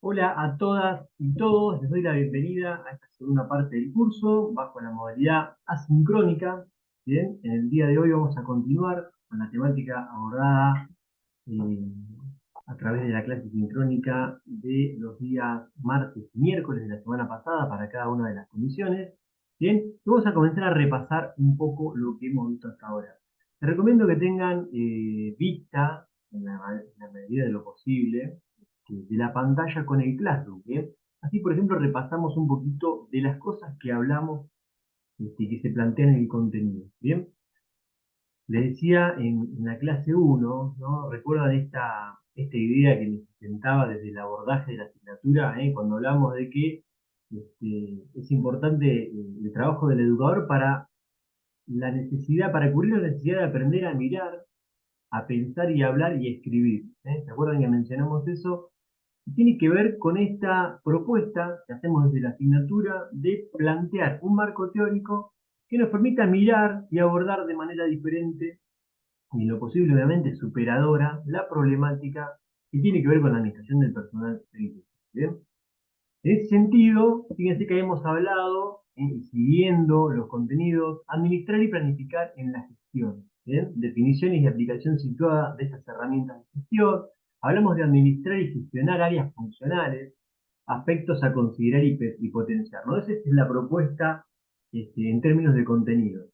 Hola a todas y todos, les doy la bienvenida a esta segunda parte del curso bajo la modalidad asincrónica. Bien, en el día de hoy vamos a continuar con la temática abordada eh, a través de la clase sincrónica de los días martes y miércoles de la semana pasada para cada una de las comisiones. Bien, y vamos a comenzar a repasar un poco lo que hemos visto hasta ahora. Les recomiendo que tengan vista, en la medida de lo posible, de la pantalla con el Classroom, ¿bien? Así, por ejemplo, repasamos un poquito de las cosas que hablamos, que se plantean en el contenido, ¿bien? Les decía en la clase uno, ¿no? ¿Recuerdan esta idea que les presentaba desde el abordaje de la asignatura, cuando hablamos de que es importante el trabajo del educador para cubrir la necesidad de aprender a mirar, a pensar y hablar y escribir? ¿Se acuerdan que mencionamos eso? Tiene que ver con esta propuesta que hacemos desde la asignatura de plantear un marco teórico que nos permita mirar y abordar de manera diferente y en lo posible, obviamente, superadora, la problemática que tiene que ver con la administración del personal técnico. ¿Bien? En ese sentido, fíjense que hemos hablado, siguiendo los contenidos, administrar y planificar en la gestión. ¿Bien? Definiciones y aplicación situada de estas herramientas de gestión. Hablamos de administrar y gestionar áreas funcionales, aspectos a considerar y potenciar, ¿no? Esa es la propuesta en términos de contenido.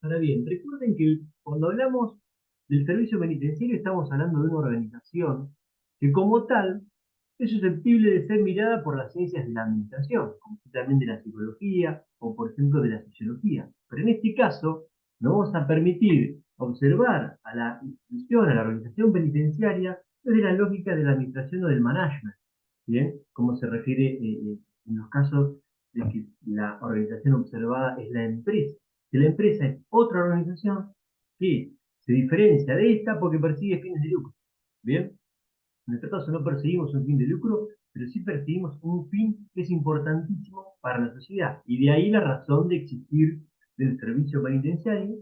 Ahora bien, recuerden que cuando hablamos del servicio penitenciario estamos hablando de una organización que como tal es susceptible de ser mirada por las ciencias de la administración, como también de la psicología o por ejemplo de la sociología. Pero en este caso nos vamos a permitir observar a la institución, a la organización penitenciaria desde la lógica de la administración o del management, ¿bien? Como se refiere en los casos de que la organización observada es la empresa, que la empresa es otra organización que se diferencia de esta porque persigue fines de lucro. ¿Bien? En este caso no perseguimos un fin de lucro, pero sí perseguimos un fin que es importantísimo para la sociedad. Y de ahí la razón de existir del servicio penitenciario,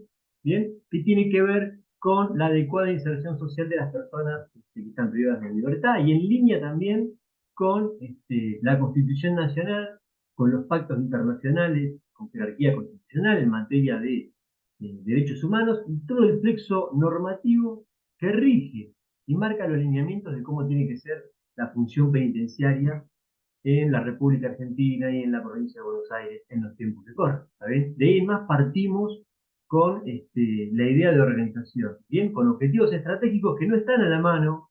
¿bien? Que tiene que ver con la adecuada inserción social de las personas que están privadas de libertad y en línea también con la Constitución Nacional, con los pactos internacionales, con jerarquía constitucional en materia de derechos humanos y todo el plexo normativo que rige y marca los lineamientos de cómo tiene que ser la función penitenciaria en la República Argentina y en la provincia de Buenos Aires en los tiempos que corren. ¿Sabes? De ahí en más partimos con la idea de organización, ¿bien? Con objetivos estratégicos que no están a la mano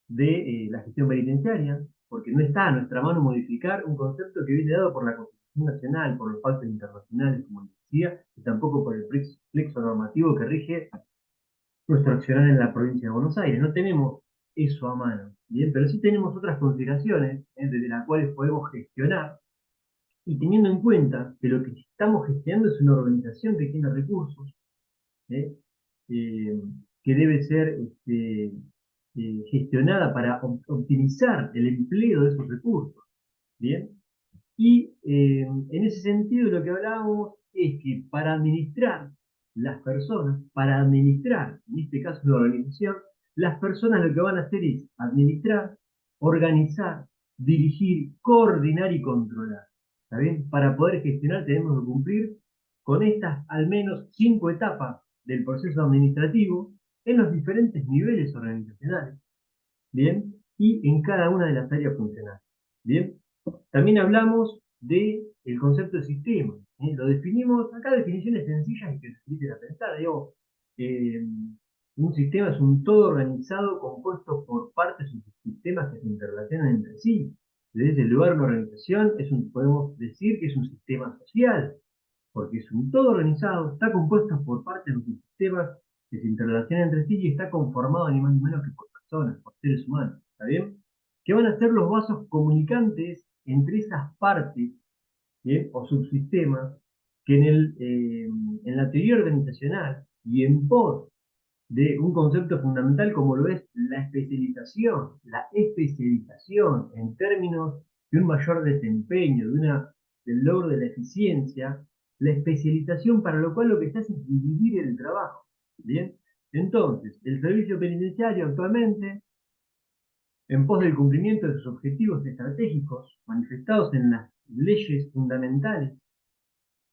de la gestión penitenciaria, porque no está a nuestra mano modificar un concepto que viene dado por la Constitución Nacional, por los pactos internacionales, como les decía, y tampoco por el plexo normativo que rige nuestro accionar en la provincia de Buenos Aires. No tenemos eso a mano, ¿bien? Pero sí tenemos otras consideraciones desde las cuales podemos gestionar y teniendo en cuenta que lo que estamos gestionando es una organización que tiene recursos, ¿eh? Eh, que debe ser gestionada para optimizar el empleo de esos recursos, ¿bien? Y en ese sentido lo que hablábamos es que para administrar las personas, para administrar, en este caso una organización, las personas lo que van a hacer es administrar, organizar, dirigir, coordinar y controlar. ¿Está bien? Para poder gestionar tenemos que cumplir con estas al menos 5 etapas del proceso administrativo en los diferentes niveles organizacionales. ¿Bien? Y en cada una de las áreas funcionales. ¿Bien? También hablamos del concepto de sistema. Lo definimos, acá definiciones sencillas y que se inviten a pensar. Digo, eh, un sistema es un todo organizado compuesto por partes o sistemas que se interrelacionan entre sí. Desde el lugar de una organización podemos decir que es un sistema social, porque es un todo organizado, está compuesto por partes de un sistema que se interrelacionan entre sí y está conformado ni más ni menos que por personas, por seres humanos. ¿Está bien? Que van a ser los vasos comunicantes entre esas partes, ¿bien? O subsistemas que en la teoría organizacional y en pos de un concepto fundamental como lo es la especialización en términos de un mayor desempeño, del logro de la eficiencia, la especialización para lo cual lo que se hace es dividir el trabajo. ¿Bien? Entonces, el servicio penitenciario actualmente en pos del cumplimiento de sus objetivos estratégicos manifestados en las leyes fundamentales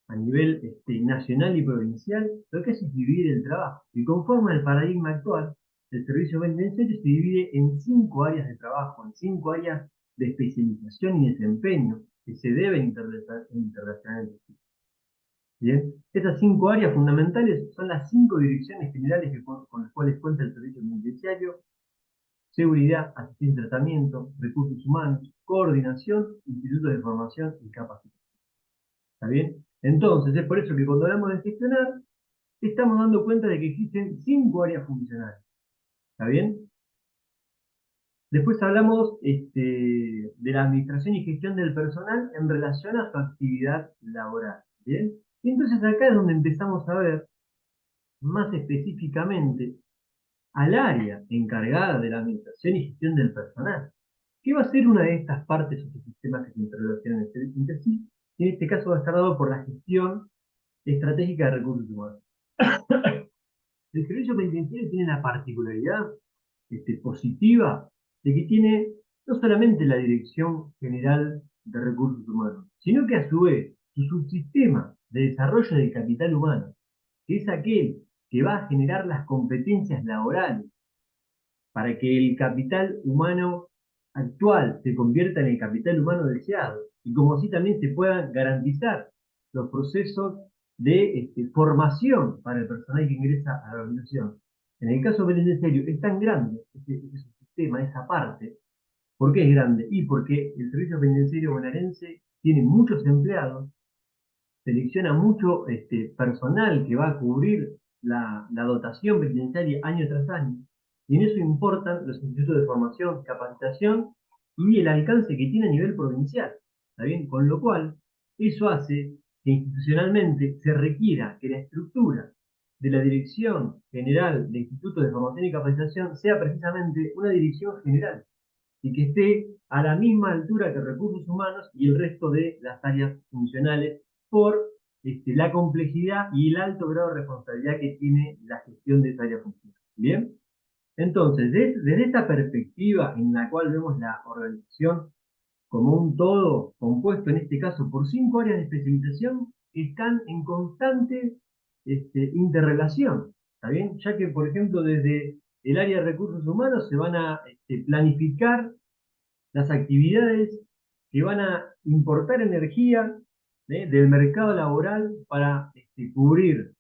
a nivel nacional y provincial, lo que hace es dividir el trabajo. Y conforme al paradigma actual, el servicio penitenciario se divide en 5 áreas de trabajo, en 5 áreas de especialización y desempeño que se deben internacionalmente. Bien, estas 5 áreas fundamentales son las 5 direcciones generales con las cuales cuenta el servicio penitenciario: seguridad, asistencia y tratamiento, recursos humanos, coordinación, institutos de formación y capacitación. ¿Está bien? Entonces, es por eso que cuando hablamos de gestionar, estamos dando cuenta de que existen 5 áreas funcionales. ¿Está bien? Después hablamos de la administración y gestión del personal en relación a su actividad laboral. ¿Bien? Y entonces acá es donde empezamos a ver más específicamente al área encargada de la administración y gestión del personal, que va a ser una de estas partes o sistemas que se interrelacionan entre sí, y en este caso va a estar dado por la gestión estratégica de recursos humanos. El servicio penitenciario tiene la particularidad positiva de que tiene no solamente la Dirección General de Recursos Humanos, sino que a su vez su subsistema de desarrollo del capital humano, que es aquel que va a generar las competencias laborales para que el capital humano actual se convierta en el capital humano deseado, y como así también se puedan garantizar los procesos de formación para el personal que ingresa a la organización. En el caso penitenciario es tan grande ese sistema, esa parte. ¿Por qué es grande? Y porque el servicio penitenciario bonaerense tiene muchos empleados, selecciona mucho personal que va a cubrir la dotación penitenciaria año tras año, y en eso importan los institutos de formación, capacitación y el alcance que tiene a nivel provincial. ¿Está bien? Con lo cual, eso hace que institucionalmente se requiera que la estructura de la Dirección General de Institutos de Formación y Capacitación sea precisamente una dirección general y que esté a la misma altura que recursos humanos y el resto de las áreas funcionales por la complejidad y el alto grado de responsabilidad que tiene la gestión de esa área funcional. ¿Bien? Entonces, desde esta perspectiva en la cual vemos la organización como un todo compuesto, en este caso, por 5 áreas de especialización que están en constante interrelación, ¿está bien? Ya que, por ejemplo, desde el área de recursos humanos se van a planificar las actividades que van a importar energía del mercado laboral para cubrir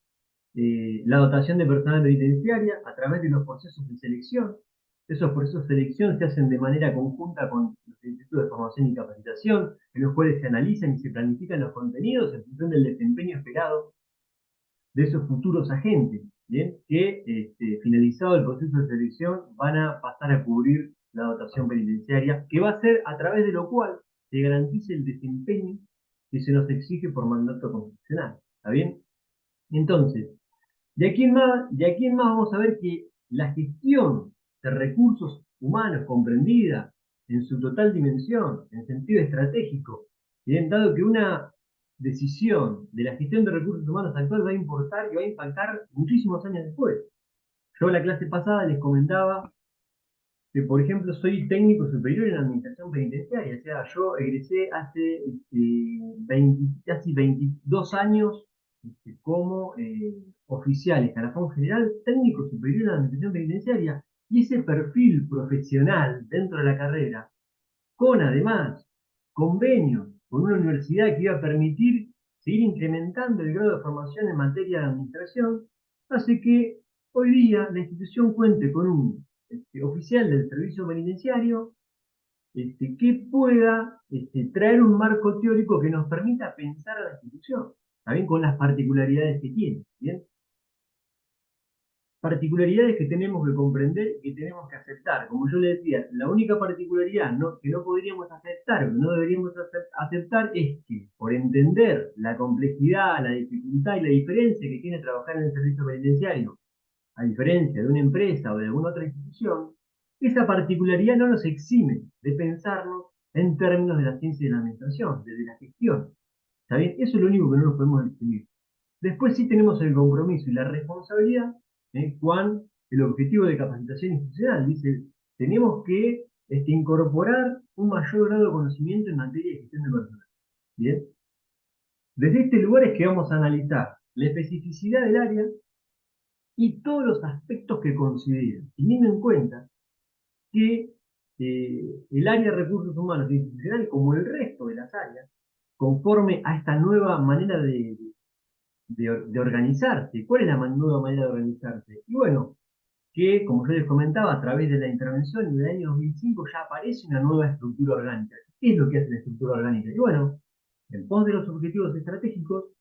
la dotación de personal penitenciaria a través de los procesos de selección. Esos procesos de selección se hacen de manera conjunta con los institutos de formación y capacitación, en los cuales se analizan y se planifican los contenidos en función del desempeño esperado de esos futuros agentes, ¿bien? Que finalizado el proceso de selección van a pasar a cubrir la dotación penitenciaria, que va a ser a través de lo cual se garantice el desempeño que se nos exige por mandato constitucional. ¿Está bien? Entonces, de aquí en más vamos a ver que la gestión de recursos humanos comprendida en su total dimensión, en sentido estratégico, bien, dado que una decisión de la gestión de recursos humanos actual va a importar y va a impactar muchísimos años después. Yo en la clase pasada les comentaba que, por ejemplo, soy técnico superior en administración penitenciaria, o sea, yo egresé hace casi 22 años como oficial, escalafón general, técnico superior en administración penitenciaria, y ese perfil profesional dentro de la carrera, con además convenios con una universidad que iba a permitir seguir incrementando el grado de formación en materia de administración, hace que hoy día la institución cuente con un oficial del servicio penitenciario que pueda traer un marco teórico que nos permita pensar a la institución, también con las particularidades que tiene, ¿bien? Particularidades que tenemos que comprender y que tenemos que aceptar. Como yo le decía, la única particularidad que no podríamos aceptar o que no deberíamos aceptar es que, por entender la complejidad, la dificultad y la diferencia que tiene trabajar en el servicio penitenciario, a diferencia de una empresa o de alguna otra institución, esa particularidad no nos exime de pensarnos en términos de la ciencia y de la administración, desde la gestión. ¿Está bien? Eso es lo único que no nos podemos distinguir. Después sí tenemos el compromiso y la responsabilidad, Juan, el objetivo de capacitación institucional. Dice, tenemos que incorporar un mayor grado de conocimiento en materia de gestión de personal. ¿Bien? Desde este lugar es que vamos a analizar la especificidad del área y todos los aspectos que considera, teniendo en cuenta que el área de recursos humanos e institucionales, como el resto de las áreas, conforme a esta nueva manera de organizarse. ¿Cuál es la nueva manera de organizarse? Y bueno, que, como yo les comentaba, a través de la intervención en el año 2005 ya aparece una nueva estructura orgánica. ¿Qué es lo que hace la estructura orgánica? Y bueno, en pos de los objetivos estratégicos,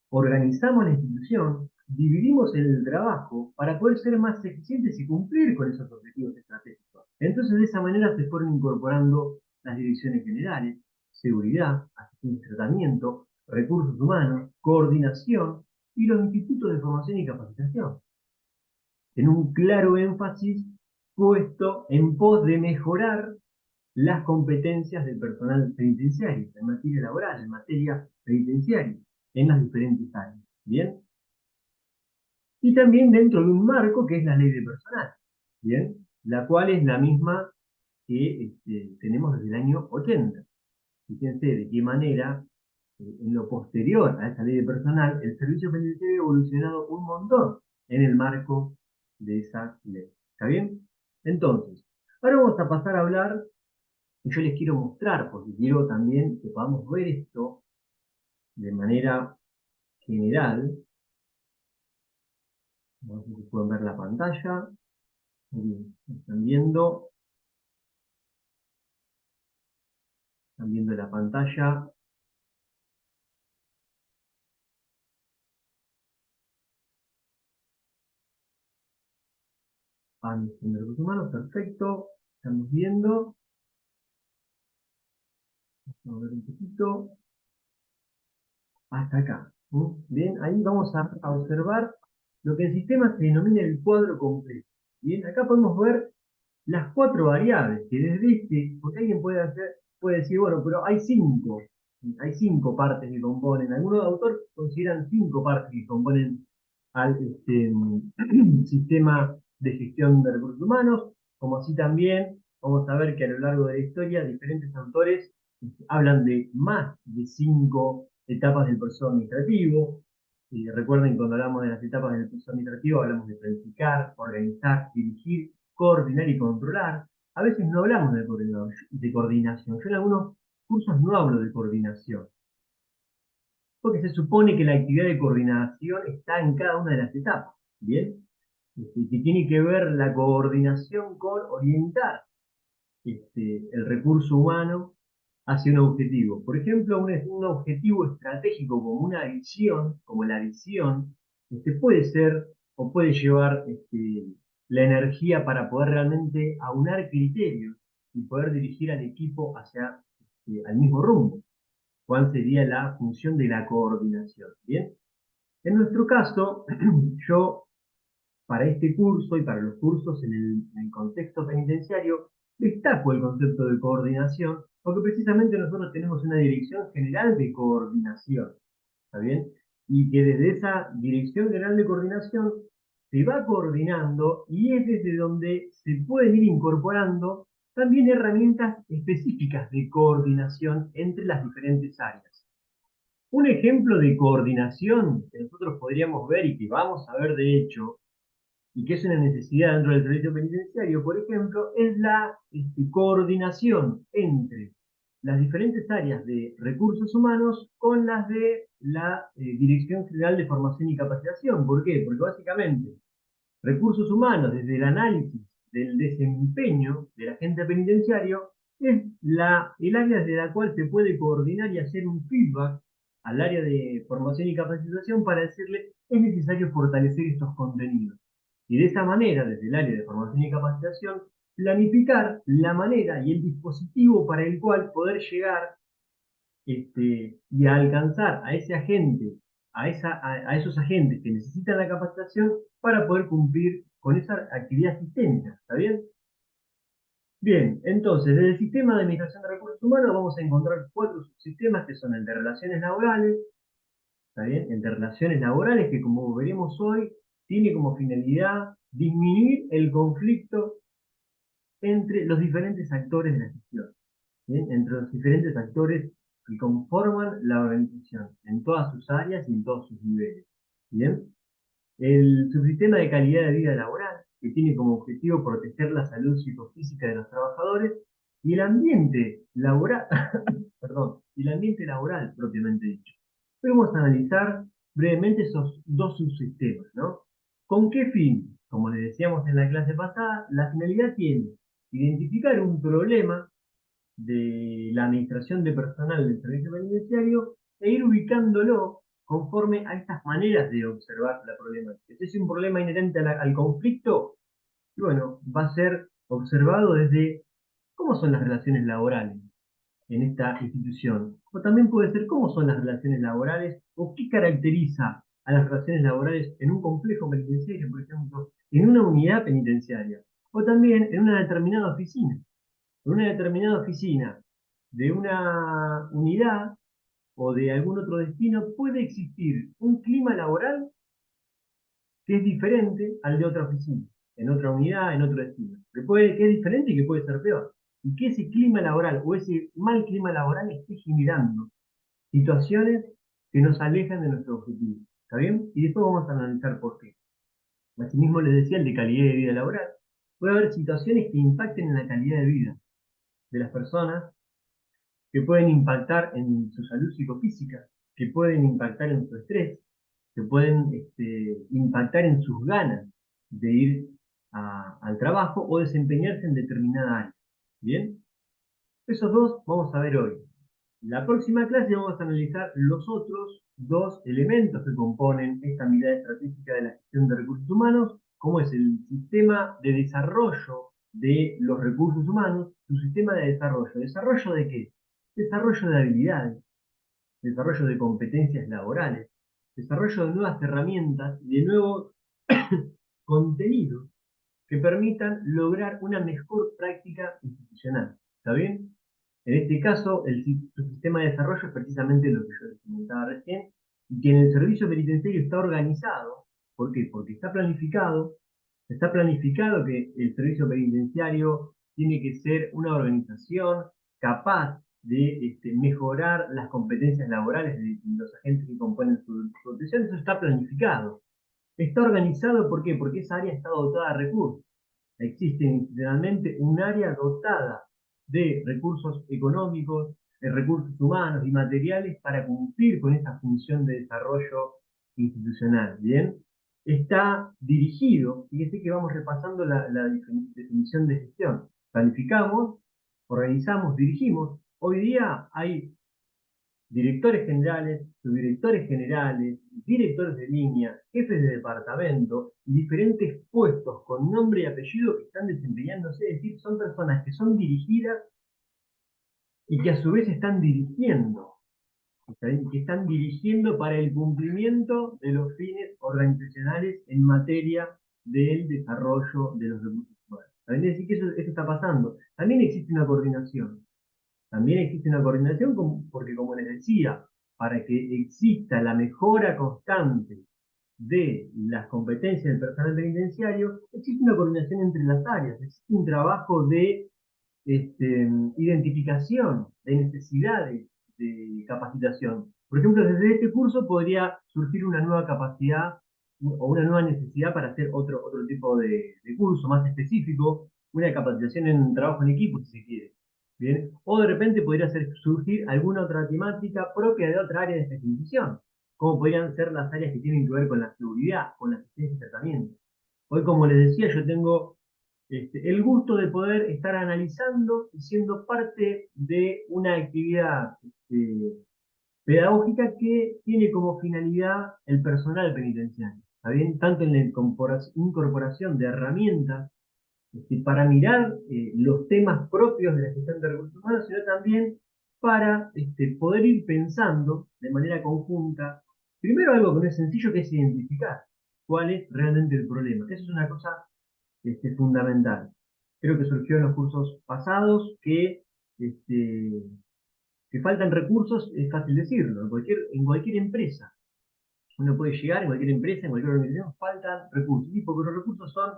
organizamos la institución, dividimos el trabajo para poder ser más eficientes y cumplir con esos objetivos estratégicos. Entonces, de esa manera se fueron incorporando las direcciones generales, seguridad, asistencia y tratamiento, recursos humanos, coordinación y los institutos de formación y capacitación, en un claro énfasis puesto en pos de mejorar las competencias del personal penitenciario en materia laboral, en materia penitenciaria, en las diferentes áreas. ¿Bien? Y también dentro de un marco que es la ley de personal. ¿Bien? La cual es la misma que tenemos desde el año 80. Fíjense de qué manera, en lo posterior a esa ley de personal, el servicio penitenciario ha evolucionado un montón en el marco de esa ley. ¿Está bien? Entonces, ahora vamos a pasar a hablar, y yo les quiero mostrar, porque quiero también que podamos ver esto de manera general. No sé si pueden ver la pantalla. Muy bien, están viendo la pantalla. En recursos humanos, perfecto. Estamos viendo. Vamos a ver un poquito. Hasta acá. Bien, ahí vamos a observar lo que en sistema se denomina el cuadro completo. Bien, acá podemos ver las cuatro variables, que desde porque alguien puede decir, bueno, pero hay cinco partes que componen, algunos autores consideran cinco partes que componen al sistema de gestión de recursos humanos, como así también vamos a ver que a lo largo de la historia diferentes autores hablan de más de cinco etapas del proceso administrativo. Y recuerden, cuando hablamos de las etapas del proceso administrativo, hablamos de planificar, organizar, dirigir, coordinar y controlar. A veces no hablamos de coordinación. Yo en algunos cursos no hablo de coordinación, porque se supone que la actividad de coordinación está en cada una de las etapas. ¿Bien? Que tiene que ver la coordinación con orientar el recurso humano hacia un objetivo. Por ejemplo, un objetivo estratégico como una visión, como la visión, puede ser o puede llevar la energía para poder realmente aunar criterios y poder dirigir al equipo hacia al mismo rumbo. ¿Cuál sería la función de la coordinación? Bien, en nuestro caso, yo para este curso y para los cursos en el contexto penitenciario, destaco el concepto de coordinación, porque precisamente nosotros tenemos una dirección general de coordinación, ¿está bien? Y que desde esa dirección general de coordinación se va coordinando y es desde donde se pueden ir incorporando también herramientas específicas de coordinación entre las diferentes áreas. Un ejemplo de coordinación que nosotros podríamos ver y que vamos a ver de hecho y que es una necesidad dentro del servicio penitenciario, por ejemplo, es la coordinación entre las diferentes áreas de recursos humanos con las de la Dirección General de Formación y Capacitación. ¿Por qué? Porque básicamente recursos humanos, desde el análisis del desempeño del agente penitenciario, es el área desde la cual se puede coordinar y hacer un feedback al área de formación y capacitación para decirle es necesario fortalecer estos contenidos. Y de esa manera, desde el área de formación y capacitación, planificar la manera y el dispositivo para el cual poder llegar y a alcanzar a ese agente, a esos agentes que necesitan la capacitación para poder cumplir con esa actividad sistémica. ¿Está bien? Bien, entonces, desde el sistema de administración de recursos humanos vamos a encontrar cuatro subsistemas que son el de relaciones laborales, ¿está bien? El de relaciones laborales que, como veremos hoy, tiene como finalidad disminuir el conflicto entre los diferentes actores de la gestión, ¿bien? Entre los diferentes actores que conforman la organización, en todas sus áreas y en todos sus niveles. ¿Bien? El subsistema de calidad de vida laboral, que tiene como objetivo proteger la salud psicofísica de los trabajadores, y el ambiente laboral, perdón, y el ambiente laboral propiamente dicho. Hoy vamos a analizar brevemente esos dos subsistemas, ¿no? ¿Con qué fin? Como les decíamos en la clase pasada, la finalidad tiene identificar un problema de la administración de personal del servicio penitenciario e ir ubicándolo conforme a estas maneras de observar la problemática. Si es un problema inherente al conflicto, y bueno, va a ser observado desde cómo son las relaciones laborales en esta institución. O también puede ser cómo son las relaciones laborales o qué caracteriza a las relaciones laborales en un complejo penitenciario, por ejemplo, en una unidad penitenciaria, o también en una determinada oficina. En una determinada oficina de una unidad o de algún otro destino puede existir un clima laboral que es diferente al de otra oficina, en otra unidad, en otro destino. Que es diferente y que puede ser peor. Y que ese clima laboral o ese mal clima laboral esté generando situaciones que nos alejan de nuestro objetivo. ¿Está bien? Y después vamos a analizar por qué. Asimismo les decía el de calidad de vida laboral. Puede haber situaciones que impacten en la calidad de vida de las personas, que pueden impactar en su salud psicofísica, que pueden impactar en su estrés, que pueden impactar en sus ganas de ir al trabajo o desempeñarse en determinada área. ¿Bien? Esos dos vamos a ver hoy. La próxima clase vamos a analizar los otros dos elementos que componen esta mirada estratégica de la gestión de recursos humanos, como es el sistema de desarrollo de los recursos humanos, su sistema de desarrollo. ¿Desarrollo de qué? Desarrollo de habilidades, desarrollo de competencias laborales, desarrollo de nuevas herramientas y de nuevos contenidos que permitan lograr una mejor práctica institucional. ¿Está bien? En este caso, su sistema de desarrollo es precisamente lo que yo les comentaba recién, y que en el servicio penitenciario está organizado. ¿Por qué? Porque está planificado que el servicio penitenciario tiene que ser una organización capaz de mejorar las competencias laborales de los agentes que componen su protección. Eso está planificado. Está organizado, ¿por qué? Porque esa área está dotada de recursos. Existe institucionalmente un área dotada de recursos económicos, de recursos humanos y materiales para cumplir con esa función de desarrollo institucional. ¿Bien? Está dirigido, fíjese que vamos repasando la definición de gestión. Planificamos, organizamos, dirigimos. Hoy día hay directores generales, subdirectores generales, directores de línea, jefes de departamento, diferentes puestos con nombre y apellido que están desempeñándose, es decir, son personas que son dirigidas y que a su vez están dirigiendo, ¿está bien? Que están dirigiendo para el cumplimiento de los fines organizacionales en materia del desarrollo de los recursos humanos. ¿Está bien? Es decir, que eso está pasando. También existe una coordinación. También existe una coordinación porque, como les decía, para que exista la mejora constante de las competencias del personal penitenciario, existe una coordinación entre las áreas, existe un trabajo de identificación de necesidades de capacitación. Por ejemplo, desde este curso podría surgir una nueva capacidad o una nueva necesidad para hacer otro tipo de curso más específico, una capacitación en trabajo en equipo, si se quiere. ¿Bien? O de repente podría surgir alguna otra temática propia de otra área de especialización, como podrían ser las áreas que tienen que ver con la seguridad, con la asistencia y tratamiento. Hoy, como les decía, yo tengo el gusto de poder estar analizando y siendo parte de una actividad pedagógica que tiene como finalidad el personal penitenciario. ¿Está bien? Tanto en la incorporación de herramientas para mirar los temas propios de la gestión de recursos humanos, sino también para poder ir pensando de manera conjunta, primero algo que no es sencillo, que es identificar cuál es realmente el problema. Eso es una cosa fundamental. Creo que surgió en los cursos pasados este, que faltan recursos, es fácil decirlo, en cualquier empresa. Uno puede llegar en cualquier empresa, en cualquier organización, faltan recursos. Y porque los recursos son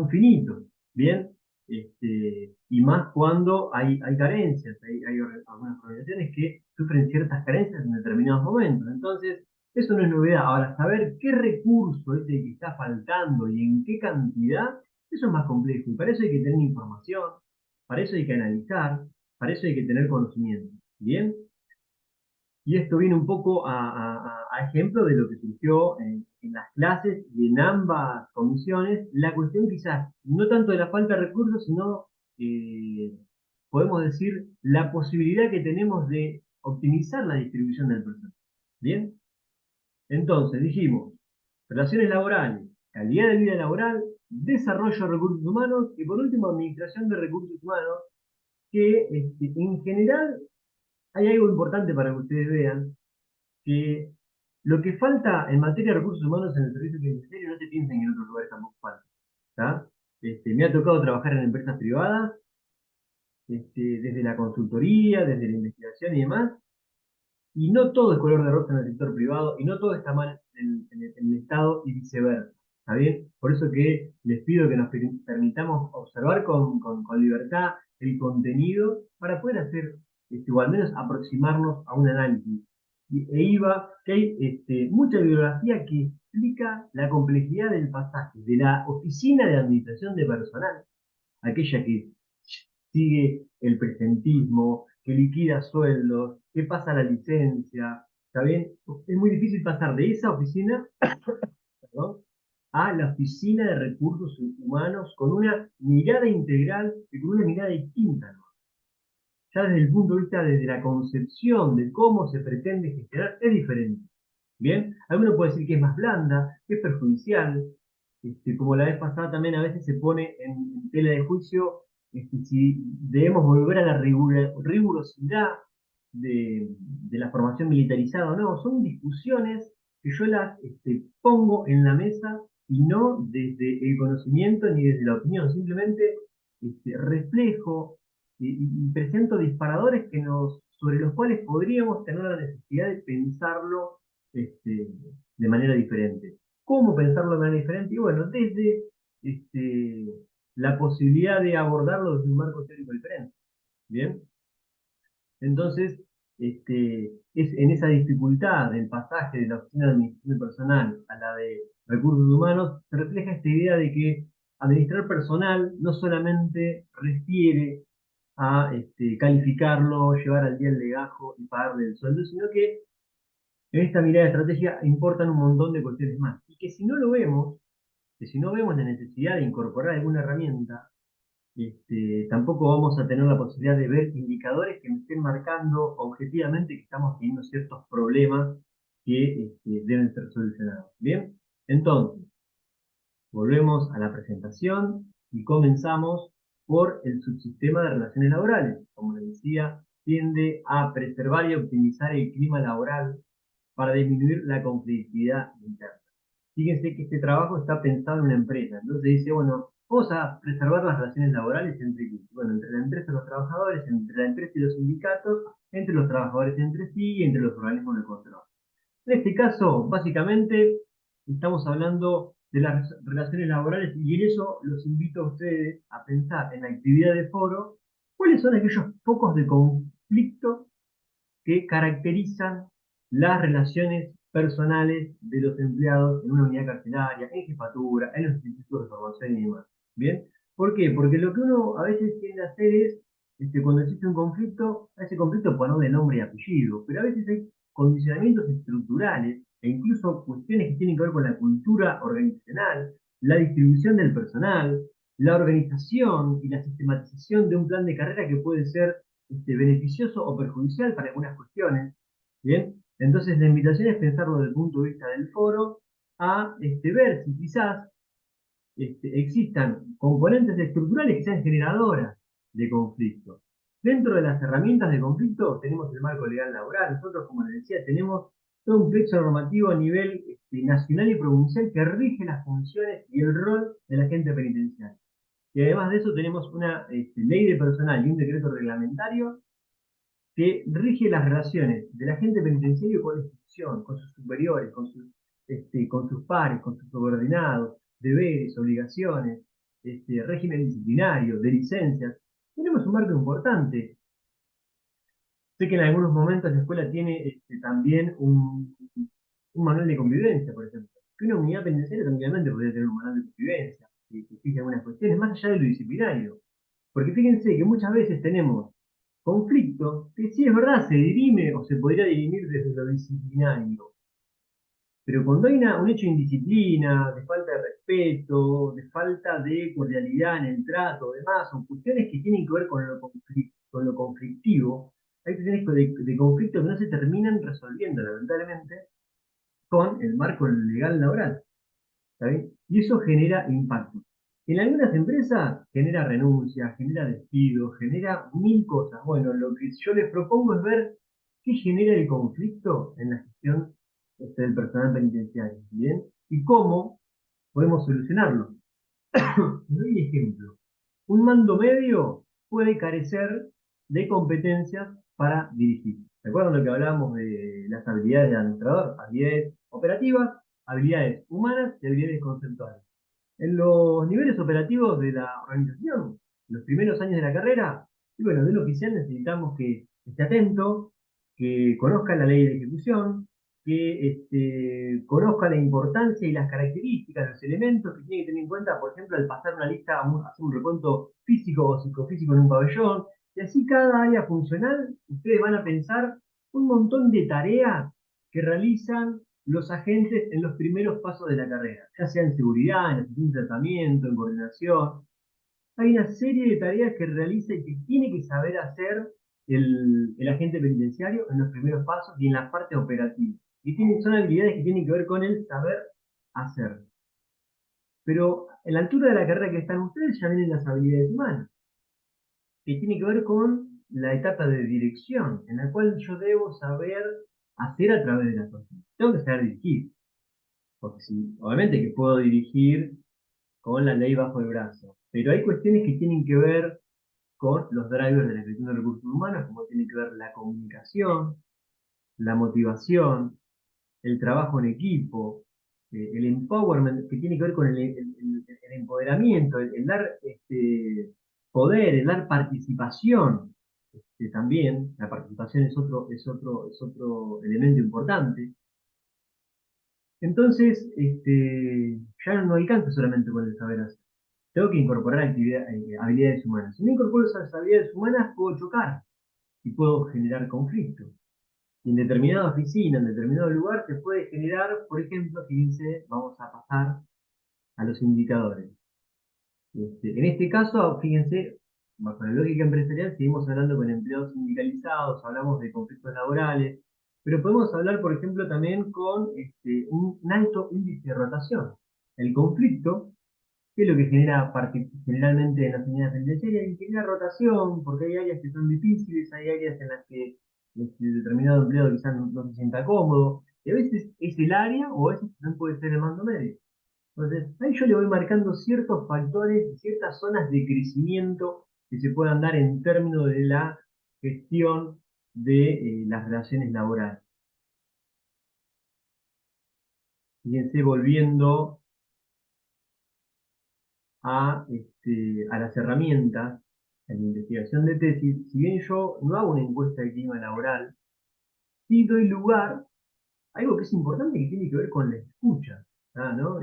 finitos. Bien, y más cuando hay carencias, algunas organizaciones que sufren ciertas carencias en determinados momentos. Entonces, eso no es novedad. Ahora, saber qué recurso es el que está faltando y en qué cantidad, eso es más complejo. Y para eso hay que tener información, para eso hay que analizar, para eso hay que tener conocimiento. Bien, y esto viene un poco a ejemplo de lo que surgió en las clases y en ambas comisiones. La cuestión quizás no tanto de la falta de recursos, sino, eh, podemos decir, la posibilidad que tenemos de optimizar la distribución del personal. ¿Bien? Entonces, dijimos, relaciones laborales, calidad de vida laboral, desarrollo de recursos humanos y por último, administración de recursos humanos, que en general hay algo importante para que ustedes vean que lo que falta en materia de recursos humanos en el servicio penitenciario no se piensa en otros lugares tampoco falta. ¿Tá? Me ha tocado trabajar en empresas privadas, desde la consultoría, desde la investigación y demás, y no todo es color de rosa en el sector privado, y no todo está mal en el Estado y viceversa. ¿Está bien? Por eso que les pido que nos permitamos observar con libertad el contenido para poder hacer, o al menos aproximarnos a un análisis. E iba que hay mucha bibliografía que explica la complejidad del pasaje de la oficina de administración de personal, aquella que sigue el presentismo, que liquida sueldos, que pasa la licencia, ¿está bien? Es muy difícil pasar de esa oficina, perdón, a la oficina de recursos humanos con una mirada integral y con una mirada distinta, ¿no? Ya desde el punto de vista, desde la concepción de cómo se pretende gestionar, es diferente. Bien, alguno puede decir que es más blanda, que es perjudicial, como la vez pasada también a veces se pone en tela de juicio si debemos volver a la rigurosidad de la formación militarizada o no. Son discusiones que yo las pongo en la mesa y no desde el conocimiento ni desde la opinión, simplemente reflejo y presento disparadores sobre los cuales podríamos tener la necesidad de pensarlo de manera diferente. ¿Cómo pensarlo de manera diferente? Y bueno, desde este, la posibilidad de abordarlo desde un marco teórico diferente. ¿Bien? Entonces, es en esa dificultad del pasaje de la oficina de administración personal a la de recursos humanos, se refleja esta idea de que administrar personal no solamente refiere a calificarlo, llevar al día el legajo y pagarle el sueldo, sino que en esta mirada de estrategia importan un montón de cuestiones más. Y que si no lo vemos, que si no vemos la necesidad de incorporar alguna herramienta, tampoco vamos a tener la posibilidad de ver indicadores que me estén marcando objetivamente que estamos teniendo ciertos problemas que deben ser solucionados. Bien, entonces, volvemos a la presentación y comenzamos por el subsistema de relaciones laborales. Como les decía, tiende a preservar y optimizar el clima laboral para disminuir la conflictividad interna. Fíjense que este trabajo está pensado en una empresa. Entonces dice, bueno, vamos a preservar las relaciones laborales entre la empresa y los trabajadores, entre la empresa y los sindicatos, entre los trabajadores entre sí y entre los organismos de control. En este caso, básicamente, estamos hablando de las relaciones laborales y en eso los invito a ustedes a pensar en la actividad de foro, cuáles son aquellos focos de conflicto que caracterizan las relaciones personales de los empleados en una unidad carcelaria, en jefatura, en los institutos de formación y demás. ¿Bien? ¿Por qué? Porque lo que uno a veces tiende a hacer es, cuando existe un conflicto, a ese conflicto ponerle nombre y apellido, pero a veces hay condicionamientos estructurales e incluso cuestiones que tienen que ver con la cultura organizacional, la distribución del personal, la organización y la sistematización de un plan de carrera que puede ser beneficioso o perjudicial para algunas cuestiones. ¿Bien? Entonces la invitación es pensarlo desde el punto de vista del foro a ver si quizás existan componentes estructurales que sean generadoras de conflicto. Dentro de las herramientas de conflicto tenemos el marco legal laboral. Nosotros, como les decía, tenemos todo un plexo normativo a nivel nacional y provincial que rige las funciones y el rol del agente penitenciario. Y además de eso tenemos una ley de personal y un decreto reglamentario que rige las relaciones del agente penitenciario con la institución, con sus superiores, con sus pares, con sus subordinados, deberes, obligaciones. régimen disciplinario, de licencias. Tenemos un marco importante. Sé que en algunos momentos la escuela tiene también un manual de convivencia, por ejemplo. Que una unidad penitenciaria tranquilamente podría tener un manual de convivencia, que fije algunas cuestiones, más allá de lo disciplinario. Porque fíjense que muchas veces tenemos conflictos que sí es verdad, se dirime o se podría dirimir desde lo disciplinario. Pero cuando hay un hecho de indisciplina, de falta de respeto, de falta de cordialidad en el trato, demás, son cuestiones que tienen que ver con lo conflictivo, hay cuestiones de conflicto que no se terminan resolviendo, lamentablemente, con el marco legal laboral. ¿Está bien? Y eso genera impacto. En algunas empresas genera renuncia, genera despido, genera mil cosas. Bueno, lo que yo les propongo es ver qué genera el conflicto en la gestión del personal penitenciario, ¿bien? Y cómo podemos solucionarlo. Les doy un ejemplo. Un mando medio puede carecer de competencias para dirigir. ¿Recuerdan lo que hablábamos de las habilidades del administrador? Habilidades operativas, habilidades humanas y habilidades conceptuales. En los niveles operativos de la organización, los primeros años de la carrera, y bueno, de un oficial necesitamos que esté atento, que conozca la ley de ejecución, que conozca la importancia y las características, los elementos que tiene que tener en cuenta, por ejemplo, al pasar una lista, hacer un recuento físico o psicofísico en un pabellón, y así cada área funcional, ustedes van a pensar un montón de tareas que realizan los agentes en los primeros pasos de la carrera, ya sea en seguridad, en asistencia de tratamiento, en coordinación. Hay una serie de tareas que realiza y que tiene que saber hacer el agente penitenciario en los primeros pasos y en la parte operativa. Y son habilidades que tienen que ver con el saber hacer. Pero en la altura de la carrera que están ustedes ya vienen las habilidades humanas, que tiene que ver con la etapa de dirección, en la cual yo debo saber hacer a través de la persona. Tengo que saber dirigir. Porque sí, obviamente que puedo dirigir con la ley bajo el brazo, pero hay cuestiones que tienen que ver con los drivers de la gestión de recursos humanos, como tiene que ver la comunicación, la motivación, el trabajo en equipo, el empowerment, que tiene que ver con el empoderamiento, el dar poder, el dar participación. También la participación es otro elemento importante. Entonces, ya no alcanza solamente con el saber hacer. Tengo que incorporar habilidades humanas. Si no incorporo esas habilidades humanas, puedo chocar y puedo generar conflicto. Y en determinada oficina, en determinado lugar, se puede generar, por ejemplo, fíjense, vamos a pasar a los indicadores. En este caso, fíjense, bajo la lógica empresarial, seguimos hablando con empleados sindicalizados, hablamos de conflictos laborales, pero podemos hablar, por ejemplo, también con un alto índice de rotación. El conflicto, que es lo que genera generalmente en las unidades penitenciarias, y genera rotación, porque hay áreas que son difíciles, hay áreas en las que determinado empleado quizás no se sienta cómodo, y a veces es el área o a veces también puede ser el mando medio. Entonces, ahí yo le voy marcando ciertos factores y ciertas zonas de crecimiento que se puedan dar en términos de la gestión de las relaciones laborales. Fíjense, volviendo a las herramientas en la investigación de tesis, si bien yo no hago una encuesta de clima laboral, sí doy lugar a algo que es importante que tiene que ver con la escucha. ¿No?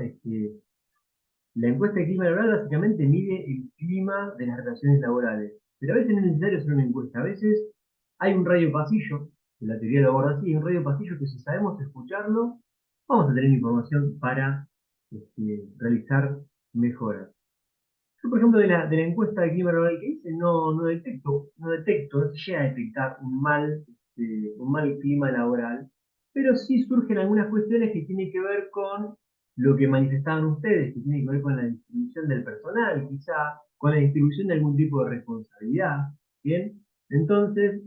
La encuesta de clima laboral básicamente mide el clima de las relaciones laborales, pero a veces no es necesario hacer una encuesta, a veces hay un radio pasillo, que la teoría lo aborda así, hay un radio pasillo que si sabemos escucharlo, vamos a tener información para realizar mejoras. Yo, por ejemplo, de la encuesta de clima laboral que hice, no detecto, no se llega a detectar un mal clima laboral, pero sí surgen algunas cuestiones que tienen que ver con lo que manifestaban ustedes, que tienen que ver con la distribución del personal, quizá, con la distribución de algún tipo de responsabilidad, ¿bien? Entonces,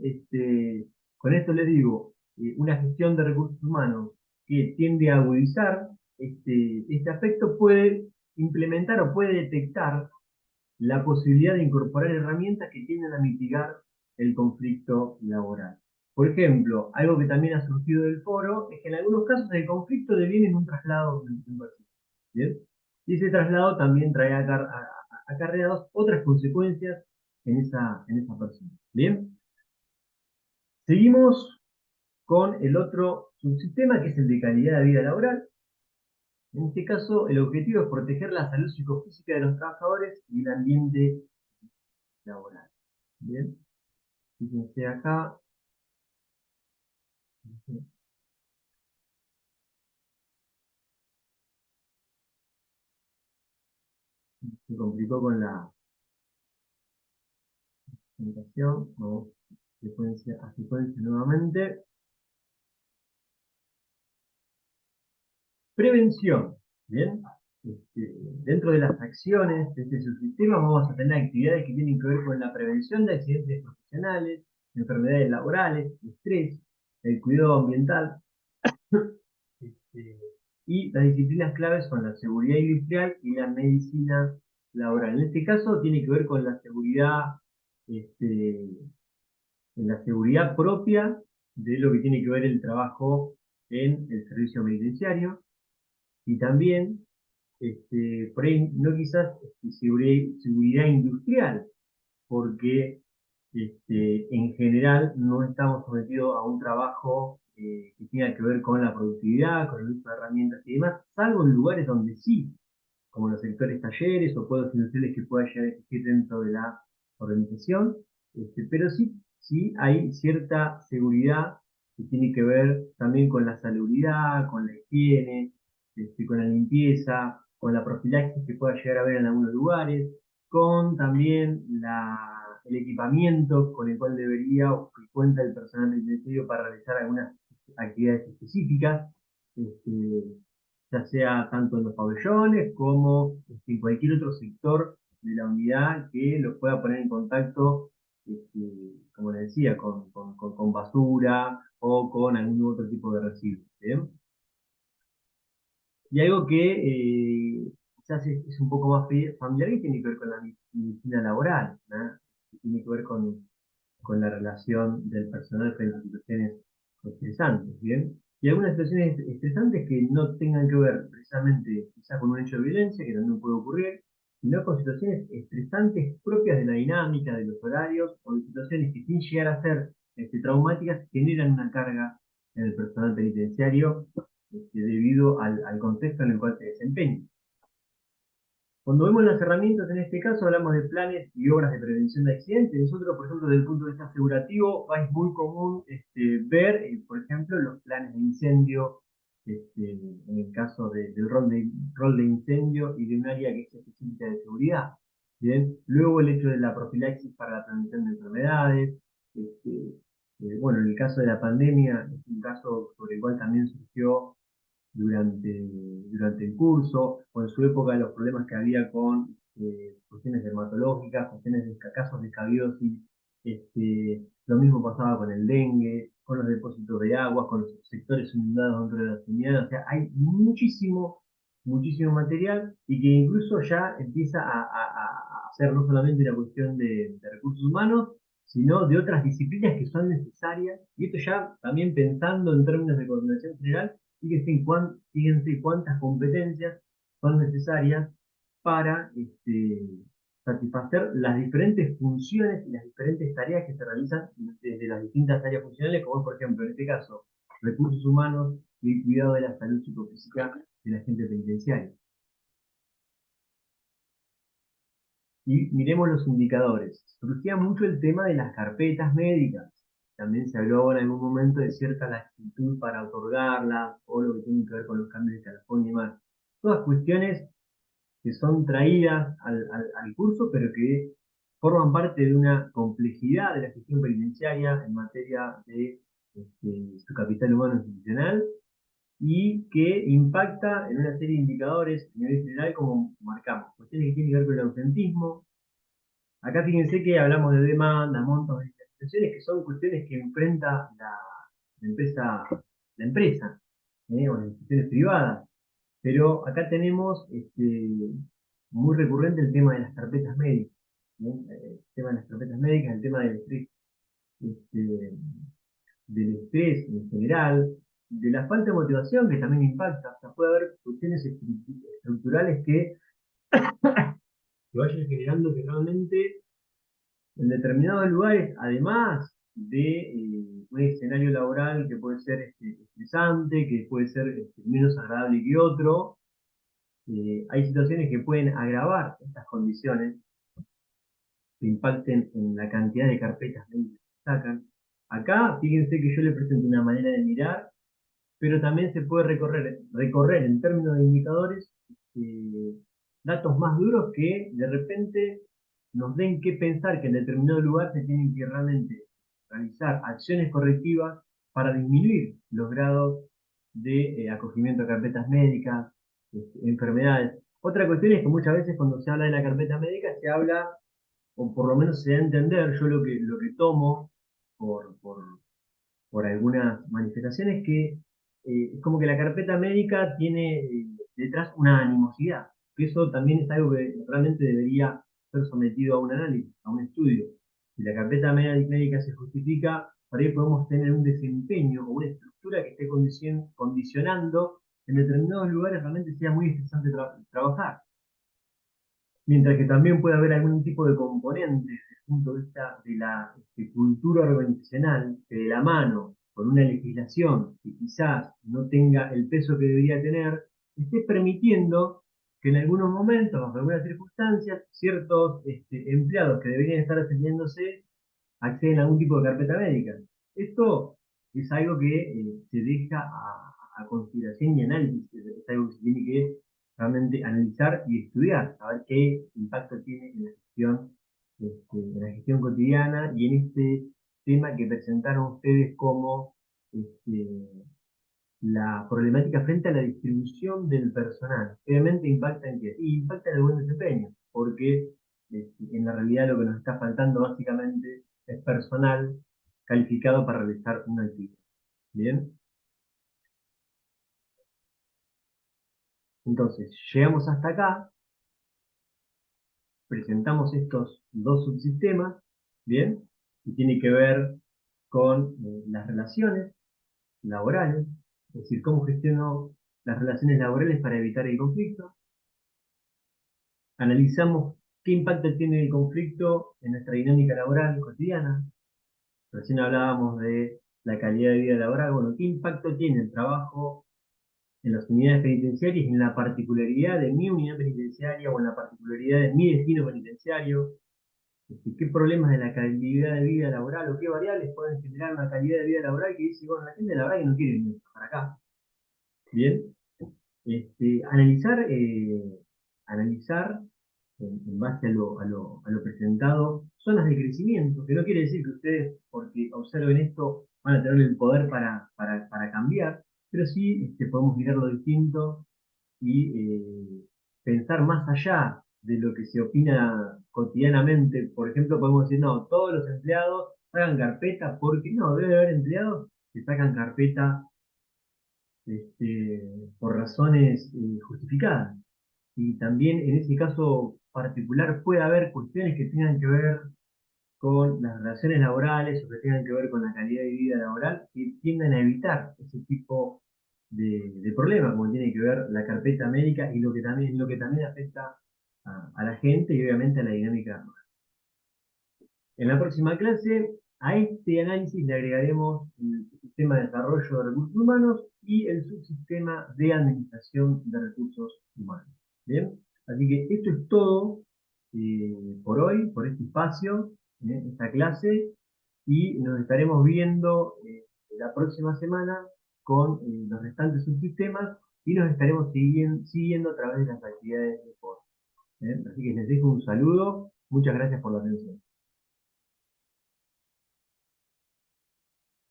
con esto les digo, una gestión de recursos humanos que tiende a agudizar este aspecto puede implementar o puede detectar la posibilidad de incorporar herramientas que tienden a mitigar el conflicto laboral. Por ejemplo, algo que también ha surgido del foro es que en algunos casos el conflicto deviene en un traslado de un paciente. ¿Bien? Y ese traslado también trae acarreados otras consecuencias en esa persona. Bien, seguimos con el otro subsistema, que es el de calidad de vida laboral. En este caso, el objetivo es proteger la salud psicofísica de los trabajadores y el ambiente laboral. Bien, fíjense acá, se complicó con la presentación. Vamos a secuencia nuevamente. Prevención. Bien, dentro de las acciones de este subsistema vamos a tener actividades que tienen que ver con la prevención de accidentes profesionales, enfermedades laborales, estrés, el cuidado ambiental, este, y las disciplinas claves son la seguridad industrial y la medicina laboral. En este caso tiene que ver con la seguridad, este, en la seguridad propia de lo que tiene que ver el trabajo en el servicio penitenciario, y también por ahí no quizás seguridad industrial, porque en general no estamos sometidos a un trabajo que tenga que ver con la productividad, con el uso de herramientas y demás, salvo en lugares donde sí, como los sectores talleres o puestos industriales que pueda llegar a existir dentro de la organización, pero sí, sí hay cierta seguridad que tiene que ver también con la salubridad, con la higiene, con la limpieza, con la profilaxis que pueda llegar a haber en algunos lugares, con también el equipamiento con el cual debería o que cuenta el personal penitenciario para realizar algunas actividades específicas. Este, ya sea tanto en los pabellones como en cualquier otro sector de la unidad que los pueda poner en contacto, como les decía, con basura o con algún otro tipo de residuos. ¿Bien? Y algo que quizás es un poco más familiar, que tiene que ver con la medicina laboral, ¿no? Que tiene que ver con la relación del personal frente a situaciones estresantes, ¿bien? Y algunas situaciones estresantes que no tengan que ver precisamente quizás con un hecho de violencia, que también puede ocurrir, sino con situaciones estresantes propias de la dinámica, de los horarios, o de situaciones que sin llegar a ser traumáticas generan una carga en el personal penitenciario debido al contexto en el cual se desempeña. Cuando vemos las herramientas, en este caso hablamos de planes y obras de prevención de accidentes. Nosotros, por ejemplo, desde el punto de vista asegurativo, es muy común ver, por ejemplo, los planes de incendio, en el caso del rol de incendio y de un área que es específica de seguridad. Bien, luego el hecho de la profilaxis para la prevención de enfermedades. Bueno, en el caso de la pandemia, es un caso sobre el cual también surgió durante, durante el curso, o en su época los problemas que había con cuestiones dermatológicas, cuestiones de casos de escabiosis, lo mismo pasaba con el dengue, con los depósitos de agua, con los sectores inundados dentro de las unidades. O sea, hay muchísimo, muchísimo material, y que incluso ya empieza a ser no solamente una cuestión de recursos humanos, sino de otras disciplinas que son necesarias, y esto ya también pensando en términos de coordinación general. Fíjense cuántas competencias son necesarias para satisfacer las diferentes funciones y las diferentes tareas que se realizan desde las distintas áreas funcionales, como por ejemplo, en este caso, recursos humanos y el cuidado de la salud psicofísica de la gente penitenciaria. Y miremos los indicadores. Surgía mucho el tema de las carpetas médicas. También se habló en algún momento de cierta laxitud para otorgarlas, o lo que tiene que ver con los cambios de calafón y demás. Todas cuestiones que son traídas al curso, pero que forman parte de una complejidad de la gestión penitenciaria en materia de su capital humano institucional, y que impacta en una serie de indicadores a nivel general, como marcamos. Cuestiones que tienen que ver con el ausentismo. Acá fíjense que hablamos de demanda, montos de indemnizaciones, que son cuestiones que enfrenta la empresa, o las instituciones privadas. Pero acá tenemos muy recurrente el tema de las carpetas médicas, ¿no? El tema de las carpetas médicas, el tema este, del estrés en general, de la falta de motivación que también impacta. O sea, puede haber cuestiones estructurales que que vaya generando que realmente en determinados lugares, además de un escenario laboral que puede ser estresante, que puede ser menos agradable que otro, hay situaciones que pueden agravar estas condiciones, que impacten en la cantidad de carpetas médicas que sacan. Acá, fíjense que yo le presento una manera de mirar, pero también se puede recorrer en términos de indicadores eh, datos más duros que de repente nos den que pensar que en determinado lugar se tienen que realmente realizar acciones correctivas para disminuir los grados de acogimiento a carpetas médicas, enfermedades. Otra cuestión es que muchas veces cuando se habla de la carpeta médica se habla, o por lo menos se da a entender, yo lo que tomo por, por, por algunas manifestaciones, que es como que la carpeta médica tiene detrás una animosidad, que eso también es algo que realmente debería ser sometido a un análisis, a un estudio. Si la carpeta médica se justifica, por ahí podemos tener un desempeño o una estructura que esté condicionando en determinados lugares realmente sea muy estresante trabajar. Mientras que también puede haber algún tipo de componente desde el punto de vista de la cultura organizacional, que de la mano con una legislación que quizás no tenga el peso que debería tener, esté permitiendo que en algunos momentos, bajo algunas circunstancias, ciertos empleados que deberían estar atendiéndose acceden a algún tipo de carpeta médica. Esto es algo que se deja a consideración y análisis, es algo que se tiene que realmente analizar y estudiar, a ver qué impacto tiene en la gestión cotidiana y en este tema que presentaron ustedes como este, la problemática frente a la distribución del personal. Obviamente impacta en qué? Y impacta en el buen desempeño, porque en la realidad lo que nos está faltando básicamente es personal calificado para realizar una actividad. Bien, entonces llegamos hasta acá, presentamos estos dos subsistemas, bien, y tiene que ver con las relaciones laborales, es decir, cómo gestiono las relaciones laborales para evitar el conflicto. Analizamos qué impacto tiene el conflicto en nuestra dinámica laboral cotidiana. Recién hablábamos de la calidad de vida laboral. Bueno, ¿qué impacto tiene el trabajo en las unidades penitenciarias, en la particularidad de mi unidad penitenciaria o en la particularidad de mi destino penitenciario? ¿Qué problemas de la calidad de vida laboral o qué variables pueden generar una calidad de vida laboral que dice, bueno, la gente la verdad que no quiere venir para acá? Bien, analizar en base a lo presentado zonas de crecimiento, que no quiere decir que ustedes, porque observen esto, van a tener el poder para cambiar, pero sí podemos mirarlo distinto y pensar más allá de lo que se opina cotidianamente. Por ejemplo, podemos decir, no, todos los empleados sacan carpeta, porque no, debe haber empleados que sacan carpeta por razones justificadas. Y también en ese caso particular puede haber cuestiones que tengan que ver con las relaciones laborales o que tengan que ver con la calidad de vida laboral que tiendan a evitar ese tipo de problemas, como tiene que ver la carpeta médica y lo que también afecta a la gente y obviamente a la dinámica. En la próxima clase, a este análisis le agregaremos el subsistema de desarrollo de recursos humanos y el subsistema de administración de recursos humanos. Bien, así que esto es todo por hoy, por este espacio, esta clase, y nos estaremos viendo la próxima semana con los restantes subsistemas y nos estaremos siguiendo a través de las actividades de foro. Así que les dejo un saludo, muchas gracias por la atención.